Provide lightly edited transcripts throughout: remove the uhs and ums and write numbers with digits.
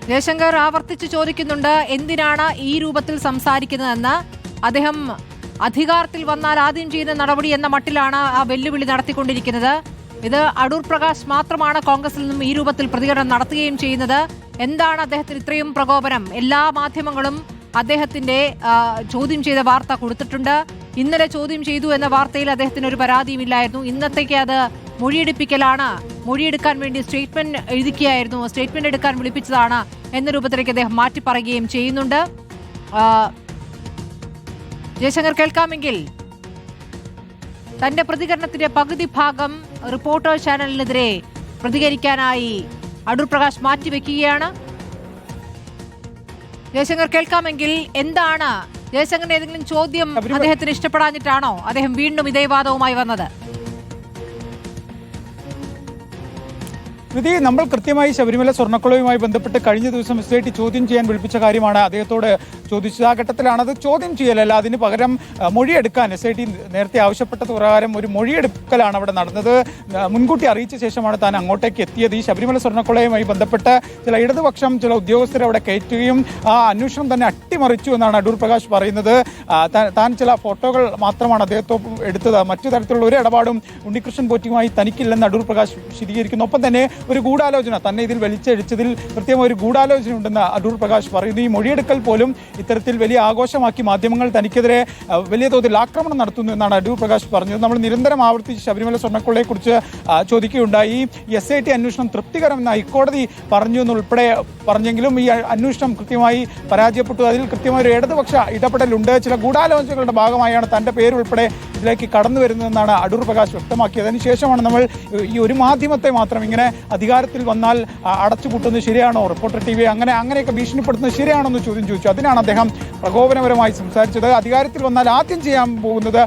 ജയശങ്കർ ആവർത്തിച്ച് ചോദിക്കുന്നുണ്ട് എന്തിനാണ് ഈ രൂപത്തിൽ സംസാരിക്കുന്നതെന്ന്. അദ്ദേഹം അധികാരത്തിൽ വന്നാൽ ആദ്യം ചെയ്യുന്ന നടപടി എന്ന മട്ടിലാണ് ആ വെല്ലുവിളി നടത്തിക്കൊണ്ടിരിക്കുന്നത്. ഇത് അടൂർ പ്രകാശ് മാത്രമാണ് കോൺഗ്രസിൽ നിന്നും ഈ രൂപത്തിൽ പ്രതികരണം നടത്തുകയും ചെയ്യുന്നത്. എന്താണ് അദ്ദേഹത്തിന് ഇത്രയും പ്രകോപനം? എല്ലാ മാധ്യമങ്ങളും അദ്ദേഹത്തിന്റെ ചോദ്യം ചെയ്ത വാർത്ത കൊടുത്തിട്ടുണ്ട്. ഇന്നലെ ചോദ്യം ചെയ്തു എന്ന വാർത്തയിൽ അദ്ദേഹത്തിന് ഒരു പരാതിയുമില്ലായിരുന്നു. ഇന്നത്തേക്ക് അത് മൊഴിയെടുപ്പിക്കലാണ്. മൊഴിയെടുക്കാൻ വേണ്ടി സ്റ്റേറ്റ്മെന്റ് എഴുതിക്കുകയായിരുന്നു, സ്റ്റേറ്റ്മെന്റ് എടുക്കാൻ വിളിപ്പിച്ചതാണ് എന്ന രൂപത്തിലേക്ക് അദ്ദേഹം മാറ്റി പറയുകയും ചെയ്യുന്നുണ്ട്. ജയശങ്കർ കേൾക്കാമെങ്കിൽ തന്റെ പ്രതികരണത്തിന്റെ പകുതി ഭാഗം റിപ്പോർട്ടർ ചാനലിനെതിരെ പ്രതികരിക്കാനായി അടൂർ പ്രകാശ് മാറ്റിവെക്കുകയാണ്. ജയശങ്കർ കേൾക്കാമെങ്കിൽ എന്താണ് ജയശങ്കറിന്റെ ഏതെങ്കിലും ചോദ്യം അദ്ദേഹത്തിന് ഇഷ്ടപ്പെടാഞ്ഞിട്ടാണോ അദ്ദേഹം വീണ്ടും ഇതേ വാദവുമായി വന്നത്? വിധി നമ്മൾ കൃത്യമായി ശബരിമല സ്വർണ്ണക്കുളവുമായി ബന്ധപ്പെട്ട് കഴിഞ്ഞ ദിവസം SIT ചോദ്യം ചെയ്യാൻ വിളിപ്പിച്ച കാര്യമാണ് അദ്ദേഹത്തോട് ചോദിച്ചത്. ആ ഘട്ടത്തിലാണ് അത് ചോദ്യം ചെയ്യലല്ല, അതിന് പകരം മൊഴിയെടുക്കാൻ SIT നേരത്തെ ആവശ്യപ്പെട്ടത് പ്രകാരം ഒരു മൊഴിയെടുക്കലാണ് അവിടെ നടന്നത്. മുൻകൂട്ടി അറിയിച്ച ശേഷമാണ് താൻ അങ്ങോട്ടേക്ക് എത്തിയത്. ഈ ശബരിമല സ്വർണ്ണക്കുളയുമായി ബന്ധപ്പെട്ട് ചില ഇടതുപക്ഷം ചില ഉദ്യോഗസ്ഥരെ അവിടെ കയറ്റുകയും ആ അന്വേഷണം തന്നെ അട്ടിമറിച്ചു എന്നാണ് അടൂർ പ്രകാശ് പറയുന്നത്. താൻ ചില ഫോട്ടോകൾ മാത്രമാണ് അദ്ദേഹത്തോടൊപ്പം എടുത്തത്, മറ്റു തരത്തിലുള്ള ഒരു ഇടപാടും ഉണ്ണികൃഷ്ണൻ പോറ്റിയുമായി തനിക്കില്ലെന്ന് അടൂർ പ്രകാശ് വിശദീകരിക്കുന്നു. ഒപ്പം തന്നെ ഒരു ഗൂഢാലോചന തന്നെ ഇതിൽ വലിച്ചഴിച്ചതിൽ കൃത്യമായ ഒരു ഗൂഢാലോചന ഉണ്ടെന്ന് അടൂർ പ്രകാശ് പറയുന്നു. ഈ മൊഴിയെടുക്കൽ പോലും ഇത്തരത്തിൽ വലിയ ആഘോഷമാക്കി മാധ്യമങ്ങൾ തനിക്കെതിരെ വലിയ തോതിൽ ആക്രമണം നടത്തുന്നു എന്നാണ് അടൂർ പ്രകാശ് പറഞ്ഞത്. നമ്മൾ നിരന്തരം ആവർത്തിച്ച് ശബരിമല സ്വർണ്ണക്കൊള്ളയെക്കുറിച്ച് ചോദിക്കുകയുണ്ടായി. ഈ SIT അന്വേഷണം തൃപ്തികരമെന്ന് ഹൈക്കോടതി പറഞ്ഞു എന്നുൾപ്പെടെ പറഞ്ഞെങ്കിലും ഈ അന്വേഷണം കൃത്യമായി പരാജയപ്പെട്ടു. അതിൽ കൃത്യമായ ഒരു ഇടതുപക്ഷ ഇടപെടലുണ്ട്. ചില ഗൂഢാലോചനകളുടെ ഭാഗമായാണ് തൻ്റെ പേരുൾപ്പെടെ ഇതിലേക്ക് കടന്നു വരുന്നതെന്നാണ് അടൂർ പ്രകാശ് വ്യക്തമാക്കിയത്. അതിനുശേഷമാണ് നമ്മൾ ഈ ഒരു മാധ്യമത്തെ മാത്രം ഇങ്ങനെ അധികാരത്തിൽ വന്നാൽ അടച്ചുപൂട്ടുന്നത് ശരിയാണോ, റിപ്പോർട്ടർ TV അങ്ങനെയൊക്കെ ഭീഷണിപ്പെടുത്തുന്നത് ശരിയാണോ എന്ന് ചോദ്യം ചോദിച്ചു. അതിനാണ് അദ്ദേഹം പ്രകോപനപരമായി സംസാരിച്ചത്. അധികാരത്തിൽ വന്നാൽ ആദ്യം ചെയ്യാൻ പോകുന്നത്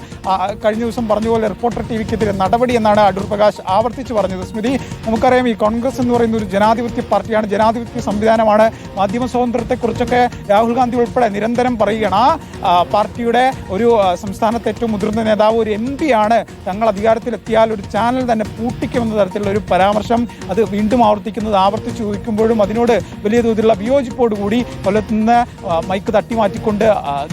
കഴിഞ്ഞ ദിവസം പറഞ്ഞതുപോലെ റിപ്പോർട്ടർ TVക്കെതിരെ നടപടി എന്നാണ് അടൂർ പ്രകാശ് ആവർത്തിച്ച് പറഞ്ഞത്. സ്മൃതി, നമുക്കറിയാം ഈ കോൺഗ്രസ് എന്ന് പറയുന്ന ഒരു ജനാധിപത്യ പാർട്ടിയാണ്, ജനാധിപത്യ സംവിധാനമാണ്. മാധ്യമ സ്വാതന്ത്ര്യത്തെക്കുറിച്ചൊക്കെ രാഹുൽ ഗാന്ധി ഉൾപ്പെടെ നിരന്തരം പറയുകയാണ്. ആ പാർട്ടിയുടെ ഒരു സംസ്ഥാനത്തെ ഏറ്റവും മുതിർന്ന നേതാവ് ഒരു MP ആണ്. തങ്ങൾ അധികാരത്തിലെത്തിയാൽ ഒരു ചാനൽ തന്നെ പൂട്ടിക്കുമെന്ന തരത്തിലുള്ള ഒരു പരാമർശം അത് വീണ്ടും ആവർത്തിച്ച് ചോദിക്കുമ്പോഴും അതിനോട് വലിയ തോതിലുള്ള വിയോജിപ്പോടുകൂടി കൊല്ലത്തുനിന്ന് മൈക്ക് തട്ടിമാറ്റിക്കൊണ്ട്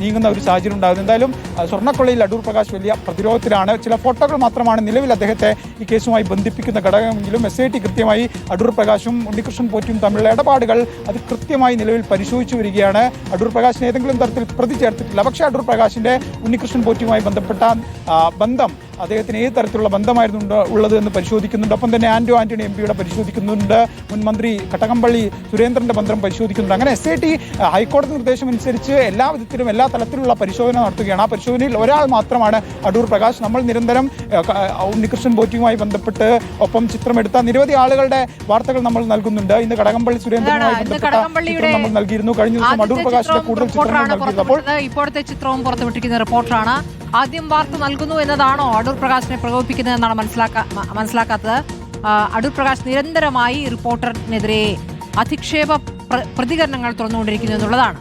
നീങ്ങുന്ന ഒരു സാഹചര്യം ഉണ്ടാകുന്നു. എന്തായാലും സ്വർണ്ണക്കൊള്ളയിൽ അടൂർ പ്രകാശ് വലിയ പ്രതിരോധത്തിലാണ്. ചില ഫോട്ടോകൾ മാത്രമാണ് നിലവിൽ അദ്ദേഹത്തെ ഈ കേസുമായി ബന്ധിപ്പിക്കുന്ന ഘടകമെങ്കിലും SIT കൃത്യമായി അടൂർ പ്രകാശും ഉണ്ണികൃഷ്ണൻ പോറ്റിയും തമ്മിലുള്ള ഇടപാടുകൾ അത് കൃത്യമായി നിലവിൽ പരിശോധിച്ചു വരികയാണ്. അടൂർ പ്രകാശിന് ഏതെങ്കിലും തരത്തിൽ പ്രതി ചേർത്തിട്ടില്ല. പക്ഷേ അടൂർ പ്രകാശിന്റെ ഉണ്ണികൃഷ്ണൻ പോറ്റിയുമായി ബന്ധപ്പെട്ട ബന്ധം അദ്ദേഹത്തിന് ഏത് തരത്തിലുള്ള ബന്ധമായിരുന്നു ഉള്ളത് എന്ന് പരിശോധിക്കുന്നുണ്ട്. ഒപ്പം തന്നെ ആന്റണി MP പരിശോധിക്കുന്നുണ്ട്. മുൻ മന്ത്രി കടകംപള്ളി സുരേന്ദ്രന്റെ ബന്ധം പരിശോധിക്കുന്നുണ്ട്. അങ്ങനെ SIT ഹൈക്കോടതി നിർദ്ദേശം അനുസരിച്ച് എല്ലാ വിധത്തിലും എല്ലാ തലത്തിലുള്ള പരിശോധന നടത്തുകയാണ്. ആ പരിശോധനയിൽ ഒരാൾ മാത്രമാണ് അടൂർ പ്രകാശ്. നമ്മൾ നിരന്തരം ഉണ്ണികൃഷ്ണൻ പോറ്റിയുമായി ബന്ധപ്പെട്ട് ഒപ്പം ചിത്രമെടുത്ത നിരവധി ആളുകളുടെ വാർത്തകൾ നമ്മൾ നൽകുന്നുണ്ട്. ഇന്ന് കടകംപള്ളി സുരേന്ദ്രനുമായി ബന്ധപ്പെട്ട ചിത്രം നമ്മൾ നൽകിയിരുന്നു. കഴിഞ്ഞ ദിവസം അടൂർ പ്രകാശിന്റെ കൂടുതൽ ചിത്രങ്ങൾ നൽകിയിരുന്നപ്പോൾ ഇപ്പോഴത്തെ ചിത്രവും പുറത്തുവിട്ടിരിക്കുന്ന റിപ്പോർട്ടറാണ്. ആദ്യം വാർത്ത നൽകുന്നു എന്നതാണോ അടൂർ പ്രകാശിനെ പ്രകോപിപ്പിക്കുന്നതെന്നാണ് മനസ്സിലാക്കാത്തത്. അടൂർ പ്രകാശ് നിരന്തരമായി റിപ്പോർട്ടറിനെതിരെ അധിക്ഷേപ പ്രതികരണങ്ങൾ തുറന്നുകൊണ്ടിരിക്കുന്നു എന്നുള്ളതാണ്.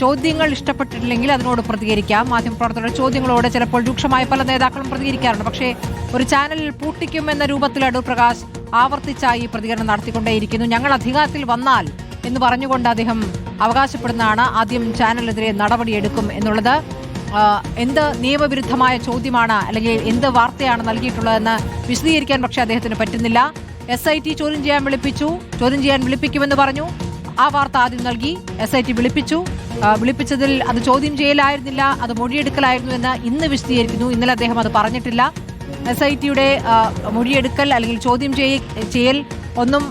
ചോദ്യങ്ങൾ ഇഷ്ടപ്പെട്ടിട്ടില്ലെങ്കിൽ അതിനോട് പ്രതികരിക്കാം. മാധ്യമപ്രവർത്തകരുടെ ചോദ്യങ്ങളോട് ചിലപ്പോൾ രൂക്ഷമായ പല നേതാക്കളും പ്രതികരിക്കാറുണ്ട്. പക്ഷേ ഒരു ചാനലിൽ പൂട്ടിക്കുമെന്ന രൂപത്തിൽ അടൂർ പ്രകാശ് ആവർത്തിച്ചായി പ്രതികരണം നടത്തിക്കൊണ്ടേയിരിക്കുന്നു. ഞങ്ങൾ അധികാരത്തിൽ വന്നാൽ എന്ന് പറഞ്ഞുകൊണ്ട് അദ്ദേഹം അവകാശപ്പെടുന്നതാണ് ആദ്യം ചാനലിനെതിരെ നടപടിയെടുക്കും എന്നുള്ളത്. എന്ത് നിയമവിരുദ്ധമായ ചോദ്യമാണ് അല്ലെങ്കിൽ എന്ത് വാർത്തയാണ് നൽകിയിട്ടുള്ളതെന്ന് വിശദീകരിക്കാൻ പക്ഷേ അദ്ദേഹത്തിന് പറ്റുന്നില്ല. SIT ചോദ്യം ചെയ്യാൻ വിളിപ്പിക്കുമെന്ന് പറഞ്ഞു. ആ വാർത്ത ആദ്യം നൽകി. SIT വിളിപ്പിച്ചതിൽ അത് ചോദ്യം ചെയ്യലായിരുന്നില്ല, അത് മൊഴിയെടുക്കലായിരുന്നു എന്ന് ഇന്ന് വിശദീകരിക്കുന്നു. ഇന്നലെ അദ്ദേഹം അത് പറഞ്ഞിട്ടില്ല. SITയുടെ മൊഴിയെടുക്കൽ അല്ലെങ്കിൽ ചോദ്യം ചെയ്യൽ ഒന്നും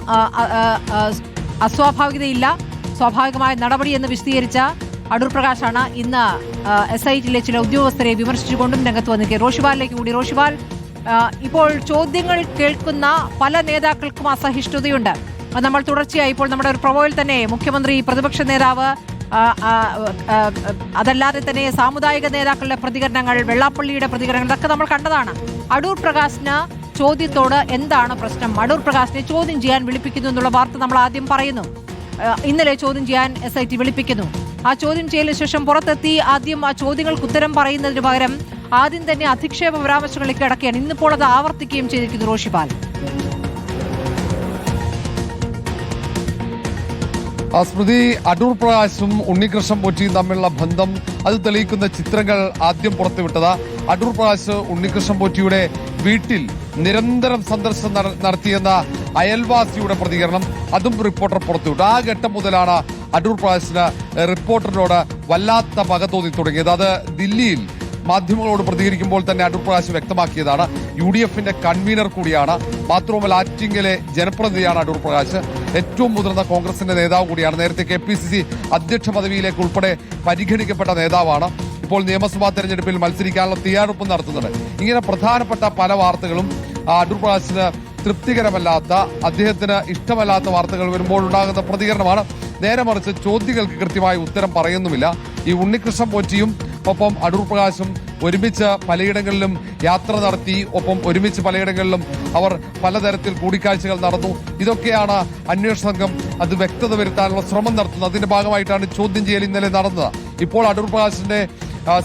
അസ്വാഭാവികതയില്ല, സ്വാഭാവികമായ നടപടി എന്ന് വിശദീകരിച്ച അടൂർ പ്രകാശാണ് ഇന്ന് SITയിലെ ചില ഉദ്യോഗസ്ഥരെ വിമർശിച്ചുകൊണ്ടും രംഗത്ത് വന്നിരിക്കുന്നത്. റോഷിപാലിലേക്ക് കൂടി. റോഷിപാൽ, ഇപ്പോൾ ചോദ്യങ്ങൾ കേൾക്കുന്ന പല നേതാക്കൾക്കും അസഹിഷ്ണുതയുണ്ട്. അത് നമ്മൾ തുടർച്ചയായി ഇപ്പോൾ നമ്മുടെ ഒരു പ്രൊമോയിൽ തന്നെ മുഖ്യമന്ത്രി, പ്രതിപക്ഷ നേതാവ്, അതല്ലാതെ തന്നെ സാമുദായിക നേതാക്കളുടെ പ്രതികരണങ്ങൾ, വെള്ളാപ്പള്ളിയുടെ പ്രതികരണങ്ങൾ ഇതൊക്കെ നമ്മൾ കണ്ടതാണ്. അടൂർ പ്രകാശിന് ചോദ്യത്തോട് എന്താണ് പ്രശ്നം? അടൂർ പ്രകാശിനെ ചോദ്യം ചെയ്യാൻ വിളിപ്പിക്കുന്നു എന്നുള്ള വാർത്ത നമ്മൾ ആദ്യം പറയുന്നു. ഇന്നലെ ചോദ്യം ചെയ്യാൻ SIT വിളിപ്പിക്കുന്നു. ആ ചോദ്യം ചെയ്യലിന് ശേഷം പുറത്തെത്തി ആദ്യം ആ ചോദ്യങ്ങൾക്ക് ഉത്തരം പറയുന്നതിന് പകരം ആദ്യം തന്നെ അധിക്ഷേപ പരാമർശങ്ങളിലേക്ക് കടക്കുകയാണ്. ഇന്നിപ്പോൾ അത് ആവർത്തിക്കുകയും ചെയ്തിരിക്കുന്നു റോഷിപാൽ. സ്മൃതി, അടൂർ പ്രകാശും ഉണ്ണികൃഷ്ണൻ പോറ്റിയും തമ്മിലുള്ള ബന്ധം അത് തെളിയിക്കുന്ന ചിത്രങ്ങൾ ആദ്യം പുറത്തുവിട്ടത് അടൂർ പ്രകാശ് ഉണ്ണികൃഷ്ണൻ പോറ്റിയുടെ വീട്ടിൽ നിരന്തരം സന്ദർശനം നടത്തിയെന്ന അയൽവാസിയുടെ പ്രതികരണം അതും റിപ്പോർട്ടർ പുറത്തുവിട്ടു. ആ ഘട്ടം മുതലാണ് അടൂർ പ്രകാശിന് റിപ്പോർട്ടറിനോട് വല്ലാത്ത പക തോന്നി തുടങ്ങിയത്. അത് ദില്ലിയിൽ മാധ്യമങ്ങളോട് പ്രതികരിക്കുമ്പോൾ തന്നെ അടൂർ പ്രകാശ് വ്യക്തമാക്കിയതാണ്. UDFന്റെ കൺവീനർ കൂടിയാണ്, മാത്രവുമല്ല ആറ്റിങ്ങലെ ജനപ്രതിനിധിയാണ് അടൂർ പ്രകാശ്. ഏറ്റവും മുതിർന്ന കോൺഗ്രസിന്റെ നേതാവ് കൂടിയാണ്. നേരത്തെ KPCC അധ്യക്ഷ പദവിയിലേക്ക് ഉൾപ്പെടെ പരിഗണിക്കപ്പെട്ട നേതാവാണ്. ഇപ്പോൾ നിയമസഭാ തെരഞ്ഞെടുപ്പിൽ മത്സരിക്കാനുള്ള തയ്യാറെടുപ്പ് നടത്തുന്നത്. ഇങ്ങനെ പ്രധാനപ്പെട്ട പല വാർത്തകളും അടൂർ പ്രകാശിന് തൃപ്തികരമല്ലാത്ത, അദ്ദേഹത്തിന് ഇഷ്ടമല്ലാത്ത വാർത്തകൾ വരുമ്പോൾ ഉണ്ടാകുന്ന പ്രതികരണമാണ്. നേരെ മറിച്ച് ചോദ്യങ്ങൾക്ക് കൃത്യമായി ഉത്തരം പറയുന്നുമില്ല. ഈ ഉണ്ണികൃഷ്ണൻ പോറ്റിയും ഒപ്പം അടൂർ പ്രകാശും ഒരുമിച്ച് പലയിടങ്ങളിലും യാത്ര നടത്തി, ഒപ്പം ഒരുമിച്ച് പലയിടങ്ങളിലും അവർ പലതരത്തിൽ കൂടിക്കാഴ്ചകൾ നടന്നു. ഇതൊക്കെയാണ് അന്വേഷണ സംഘം അത് വ്യക്തത വരുത്താനുള്ള ശ്രമം നടത്തുന്നത്. അതിന്റെ ഭാഗമായിട്ടാണ് ചോദ്യം ചെയ്യൽ ഇന്നലെ നടന്നത്. ഇപ്പോൾ അടൂർ പ്രകാശിന്റെ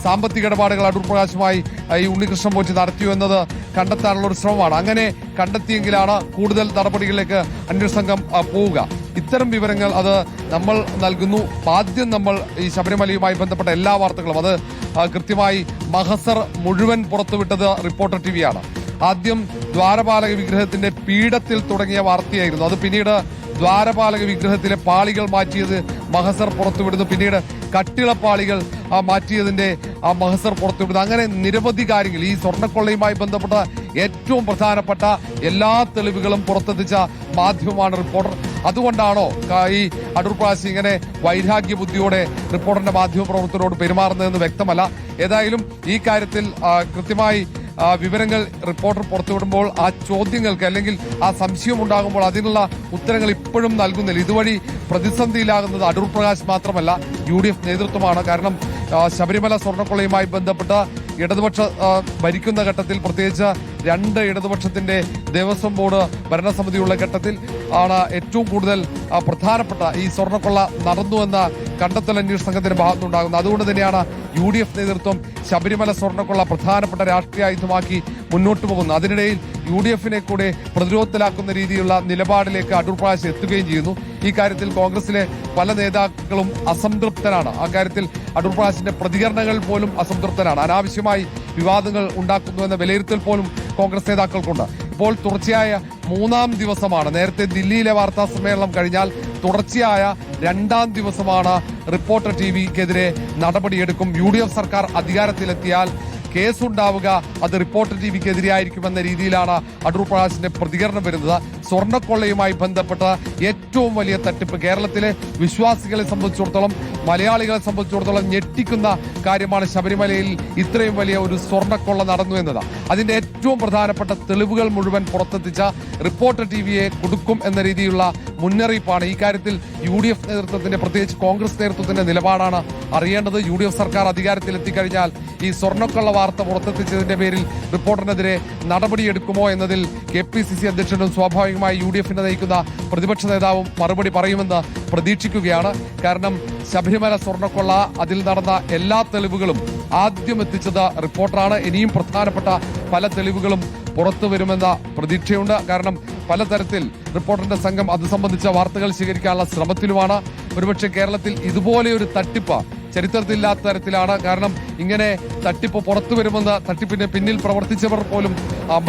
സാമ്പത്തിക ഇടപാടുകൾ അടൂർ പ്രകാശുമായി ഈ ഉണ്ണികൃഷ്ണൻ പോറ്റി നടത്തിയോ എന്നത് കണ്ടെത്താനുള്ള ഒരു ശ്രമമാണ്. അങ്ങനെ കണ്ടെത്തിയെങ്കിലാണ് കൂടുതൽ നടപടികളിലേക്ക് അന്വേഷണ സംഘം പോവുക. ഇത്തരം വിവരങ്ങൾ അത് നമ്മൾ നൽകുന്നു. ആദ്യം നമ്മൾ ഈ ശബരിമലയുമായി ബന്ധപ്പെട്ട എല്ലാ വാർത്തകളും അത് കൃത്യമായി മഹസർ മുഴുവൻ പുറത്തുവിട്ടത് റിപ്പോർട്ടർ TVയാണ്. ആദ്യം ദ്വാരപാലക വിഗ്രഹത്തിന്റെ പീഠത്തിൽ തുടങ്ങിയ വാർത്തയായിരുന്നു. അത് പിന്നീട് ദ്വാരപാലക വിഗ്രഹത്തിലെ പാളികൾ മാറ്റിയത് മഹസർ പുറത്തുവിടുന്നു. പിന്നീട് കട്ടിളപ്പാളികൾ മാറ്റിയതിന്റെ മഹസർ പുറത്തുവിടുന്നു. അങ്ങനെ നിരവധി കാര്യങ്ങൾ ഈ സ്വർണ്ണക്കൊള്ളയുമായി ബന്ധപ്പെട്ട ഏറ്റവും പ്രധാനപ്പെട്ട എല്ലാ തെളിവുകളും പുറത്തെത്തിച്ച മാധ്യമമാണ് റിപ്പോർട്ടർ. അതുകൊണ്ടാണോ ഈ അടൂർ പ്രകാശ് ഇങ്ങനെ വൈരാഗ്യ ബുദ്ധിയോടെ റിപ്പോർട്ടറിന്റെ മാധ്യമ പ്രവർത്തകരോട് പെരുമാറുന്നതെന്ന് വ്യക്തമല്ല. ഏതായാലും ഈ കാര്യത്തിൽ കൃത്യമായി വിവരങ്ങൾ റിപ്പോർട്ടർ പുറത്തുവിടുമ്പോൾ ആ ചോദ്യങ്ങൾക്ക് അല്ലെങ്കിൽ ആ സംശയം ഉണ്ടാകുമ്പോൾ അതിനുള്ള ഉത്തരങ്ങൾ ഇപ്പോഴും നൽകുന്നില്ല. ഇതുവഴി പ്രതിസന്ധിയിലാകുന്നത് അടൂർ പ്രകാശ് മാത്രമല്ല, UDF നേതൃത്വമാണ്. കാരണം ശബരിമല സ്വർണ്ണക്കൊള്ളയുമായി ബന്ധപ്പെട്ട് ഇടതുപക്ഷ ഭരിക്കുന്ന ഘട്ടത്തിൽ, പ്രത്യേകിച്ച് 2 ഇടതുപക്ഷത്തിന്റെ ദേവസ്വം ബോർഡ് ഭരണസമിതിയുള്ള ഘട്ടത്തിൽ ആണ് ഏറ്റവും കൂടുതൽ പ്രധാനപ്പെട്ട ഈ സ്വർണ്ണക്കൊള്ള നടന്നുവെന്ന കണ്ടെത്തൽ അന്വേഷണ സംഘത്തിന്റെ ഭാഗത്തുനിന്നുണ്ടാകുന്നത്. അതുകൊണ്ട് തന്നെയാണ് UDF നേതൃത്വം ശബരിമല സ്വർണ്ണക്കൊള്ള പ്രധാനപ്പെട്ട രാഷ്ട്രീയ ആയുധമാക്കി മുന്നോട്ട് പോകുന്നത്. അതിനിടയിൽ UDFനെ കൂടെ പ്രതിരോധത്തിലാക്കുന്ന രീതിയിലുള്ള നിലപാടിലേക്ക് അടൂർ പ്രകാശ് എത്തുകയും ചെയ്യുന്നു. ഈ കാര്യത്തിൽ കോൺഗ്രസിലെ പല നേതാക്കളും അസംതൃപ്തരാണ്. ആ കാര്യത്തിൽ അടൂർ പ്രകാശിന്റെ പ്രതികരണങ്ങൾ പോലും അസംതൃപ്തനാണ്. അനാവശ്യമായി വിവാദങ്ങൾ ഉണ്ടാക്കുന്നുവെന്ന വിലയിരുത്തൽ പോലും കോൺഗ്രസ് നേതാക്കൾക്കുണ്ട്. ഇപ്പോൾ തുടർച്ചയായ 3-ാം ദിവസമാണ്. നേരത്തെ ദില്ലിയിലെ വാർത്താ സമ്മേളനം കഴിഞ്ഞാൽ തുടർച്ചയായ 2-ാം ദിവസമാണ് റിപ്പോർട്ടർ TVക്കെതിരെ നടപടിയെടുക്കും. UDF സർക്കാർ അധികാരത്തിലെത്തിയാൽ കേസുണ്ടാവുക അത് റിപ്പോർട്ടർ TVക്കെതിരെയായിരിക്കുമെന്ന രീതിയിലാണ് അടൂർ പ്രകാശിന്റെ പ്രതികരണം വരുന്നത്. സ്വർണ്ണക്കൊള്ളയുമായി ബന്ധപ്പെട്ട ഏറ്റവും വലിയ തട്ടിപ്പ് കേരളത്തിലെ വിശ്വാസികളെ സംബന്ധിച്ചിടത്തോളം, മലയാളികളെ സംബന്ധിച്ചിടത്തോളം ഞെട്ടിക്കുന്ന കാര്യമാണ് ശബരിമലയിൽ ഇത്രയും വലിയ ഒരു സ്വർണ്ണക്കൊള്ള നടന്നു എന്നത്. അതിന്റെ ഏറ്റവും പ്രധാനപ്പെട്ട തെളിവുകൾ മുഴുവൻ പുറത്തെത്തിച്ച റിപ്പോർട്ടർ TVയെ കൊടുക്കും എന്ന രീതിയിലുള്ള മുന്നറിയിപ്പാണ്. ഈ കാര്യത്തിൽ UDF നേതൃത്വത്തിന്റെ, പ്രത്യേകിച്ച് കോൺഗ്രസ് നേതൃത്വത്തിന്റെ നിലപാടാണ് അറിയേണ്ടത്. UDF സർക്കാർ അധികാരത്തിലെത്തിക്കഴിഞ്ഞാൽ ഈ സ്വർണ്ണക്കൊള്ള വാർത്ത പുറത്തെത്തിച്ചതിന്റെ പേരിൽ റിപ്പോർട്ടറിനെതിരെ നടപടിയെടുക്കുമോ എന്നതിൽ KPCC അധ്യക്ഷനും സ്വാഭാവികമായി UDFനെ നയിക്കുന്ന പ്രതിപക്ഷ നേതാവും മറുപടി പറയുമെന്ന് പ്രതീക്ഷിക്കുകയാണ്. കാരണം ശബരിമല സ്വർണ്ണക്കൊള്ള, അതിൽ നടന്ന എല്ലാ തെളിവുകളും ആദ്യം എത്തിച്ചത് റിപ്പോർട്ടറാണ്. ഇനിയും പ്രധാനപ്പെട്ട പല തെളിവുകളും പുറത്തു വരുമെന്ന പ്രതീക്ഷയുണ്ട്. കാരണം പലതരത്തിൽ റിപ്പോർട്ടറിന്റെ സംഘം അത് സംബന്ധിച്ച വാർത്തകൾ ശേഖരിക്കാനുള്ള ശ്രമത്തിലുമാണ്. ഒരുപക്ഷെ കേരളത്തിൽ ഇതുപോലെയൊരു തട്ടിപ്പ് ചരിത്രത്തിലില്ലാത്ത തരത്തിലാണ്. കാരണം ഇങ്ങനെ തട്ടിപ്പ് പുറത്തു വരുമെന്ന് തട്ടിപ്പിന് പിന്നിൽ പ്രവർത്തിച്ചവർ പോലും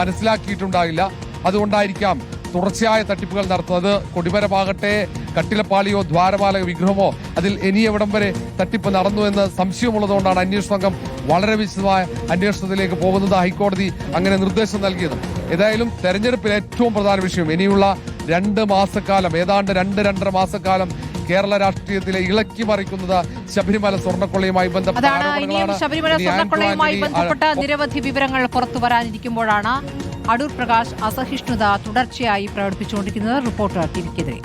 മനസ്സിലാക്കിയിട്ടുണ്ടാകില്ല. അതുകൊണ്ടായിരിക്കാം തുടർച്ചയായ തട്ടിപ്പുകൾ നടത്തുന്നത്. കൊടിമരമാകട്ടെ, കട്ടിലപ്പാളിയോ ദ്വാരപാലക വിഗ്രഹമോ, അതിൽ ഇനി എവിടം വരെ തട്ടിപ്പ് നടന്നു എന്ന് സംശയമുള്ളതുകൊണ്ടാണ് അന്വേഷണ സംഘം വളരെ വിശദമായ അന്വേഷണത്തിലേക്ക് പോകുന്നത്. ഹൈക്കോടതി അങ്ങനെ നിർദ്ദേശം നൽകിയത്. ഏതായാലും തെരഞ്ഞെടുപ്പിൽ ഏറ്റവും പ്രധാന വിഷയം ഇനിയുള്ള 2 മാസക്കാലം, ഏതാണ്ട് 2-2.5 മാസക്കാലം കേരള രാഷ്ട്രീയത്തിലെ ഇളക്കി മറിക്കുന്നത് ശബരിമല സ്വർണ്ണക്കൊള്ളയുമായി ബന്ധപ്പെട്ട ശബരിമല സ്വർണ്ണക്കൊള്ളയുമായി ബന്ധപ്പെട്ട നിരവധി വിവരങ്ങൾ പുറത്തു വരാനിരിക്കുമ്പോഴാണ് അടൂർ പ്രകാശ് അസഹിഷ്ണുത തുടർച്ചയായി പ്രകടിപ്പിച്ചുകൊണ്ടിരിക്കുന്നത് റിപ്പോർട്ടർ TVക്കെതിരെ.